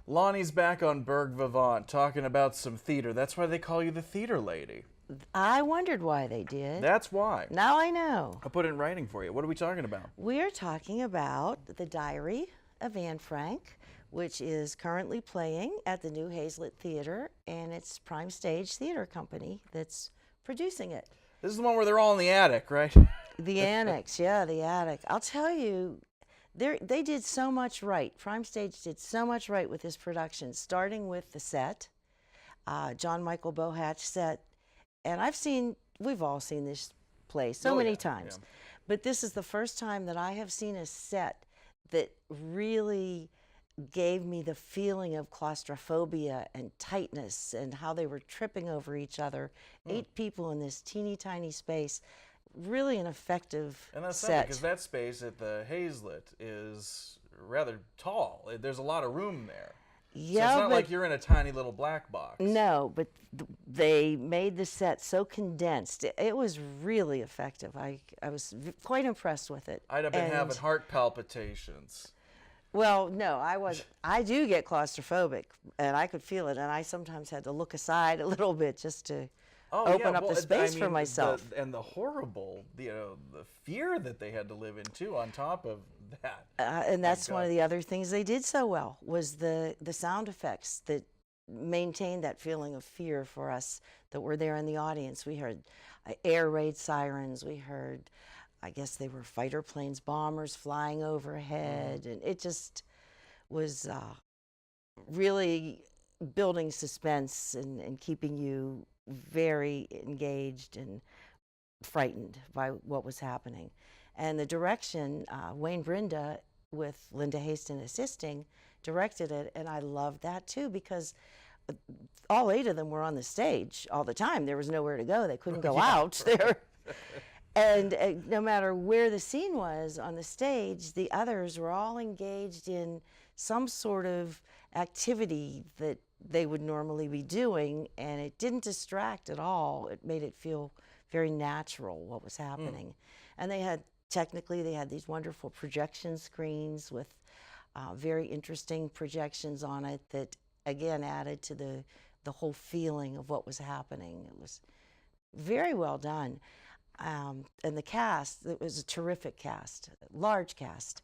Lonnie's back on Burgh Vivant talking about some theater. That's why they call you the theater lady. I wondered why they did. That's why. Now I know. I'll put it in writing for you. What are we talking about? We're talking about The Diary of Anne Frank, which is currently playing at the New Hazlitt Theater, and it's Prime Stage Theater Company that's producing it. This is the one where they're all in the attic, right? The Annex, yeah, the attic. I'll tell you, they did so much right. Prime Stage did so much right with this production, starting with the set, John Michael Bohat set. And we've all seen this play so many times. Yeah. But this is the first time that I have seen a set that really gave me the feeling of claustrophobia and tightness and how they were tripping over each other. 8 people in this teeny tiny space. Really an effective and that's set. Because that space at the Hazlitt is rather tall. There's a lot of room there. Yeah, so it's not like you're in a tiny little black box. No, but they made the set so condensed. It was really effective. I was quite impressed with it. I'd have been having heart palpitations. Well, no, I do get claustrophobic, and I could feel it, and I sometimes had to look aside a little bit just to open up the space for myself. And the horrible, the fear that they had to live in too, on top of that. And that's one of the other things they did so well, was the sound effects that maintained that feeling of fear for us that were there in the audience. We heard air raid sirens. We heard, I guess they were fighter planes, bombers flying overhead, and it just was really building suspense and keeping you very engaged and frightened by what was happening. And the direction, Wayne Brinda, with Linda Haston assisting, directed it, and I loved that too, because all 8 of them were on the stage all the time. There was nowhere to go. They couldn't go out there. And no matter where the scene was on the stage, the others were all engaged in some sort of activity that they would normally be doing, and it didn't distract at all. It made it feel very natural what was happening. And they had these wonderful projection screens with very interesting projections on it that again added to the whole feeling of what was happening. It was very well done. And the cast, it was a terrific cast, large cast.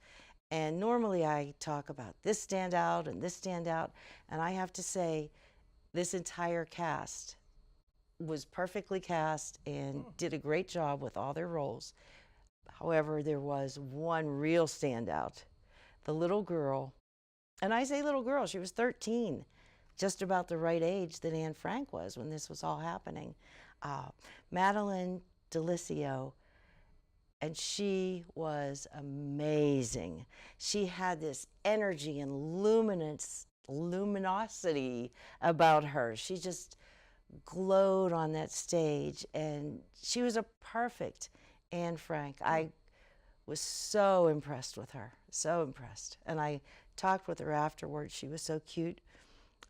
And normally I talk about this standout and this standout, and I have to say this entire cast was perfectly cast and did a great job with all their roles. However, there was one real standout, the little girl. And I say little girl, she was 13, just about the right age that Anne Frank was when this was all happening. Madeline Delicio. And she was amazing. She had this energy and luminosity about her. She just glowed on that stage, and she was a perfect Anne Frank. I was so impressed with her, so impressed. And I talked with her afterwards. She was so cute.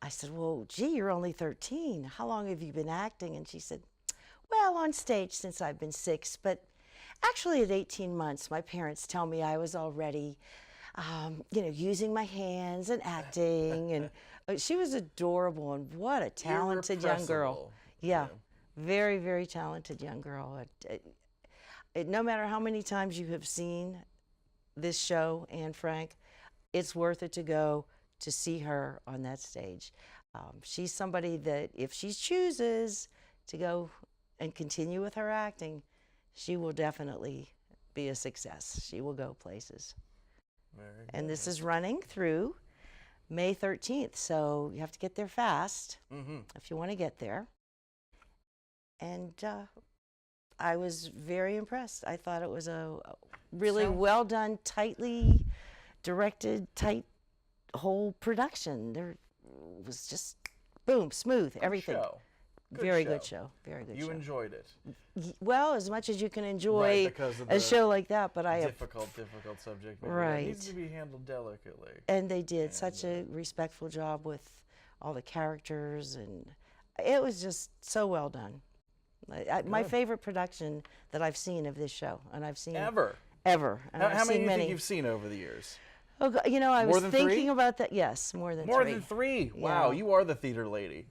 I said, well, gee, you're only 13. How long have you been acting? And she said, well, on stage since I've been 6, but actually at 18 months, my parents tell me I was already, using my hands and acting. And she was adorable, and what a talented young girl. Yeah, very, very talented young girl. No matter how many times you have seen this show, Anne Frank, it's worth it to go to see her on that stage. She's somebody that if she chooses to go and continue with her acting, she will definitely be a success. She will go places. And this is running through May 13th, so you have to get there fast if you want to get there. And I was very impressed. I thought it was a really well done, tightly directed, tight whole production. There was just boom, smooth, everything. Very good show. Very good show. You enjoyed it? Well, as much as you can enjoy a show like that, but I difficult subject matter. Right. It needs to be handled delicately. And they did such a respectful job with all the characters, and it was just so well done. My favorite production that I've seen of this show, and I've seen ever. And How I've many seen do you think you've seen over the years? Oh, you know, I More was than thinking three? about that. Yes, more than More three. than three. Wow, Yeah. you are the theater lady.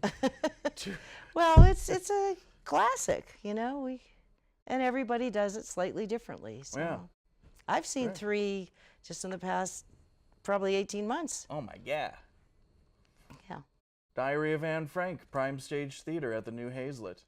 Well, it's a classic, you know. And everybody does it slightly differently. So Yeah. I've seen Right. 3 just in the past probably 18 months. Oh my god. Yeah. Diary of Anne Frank, Prime Stage Theater at the New Hazlitt.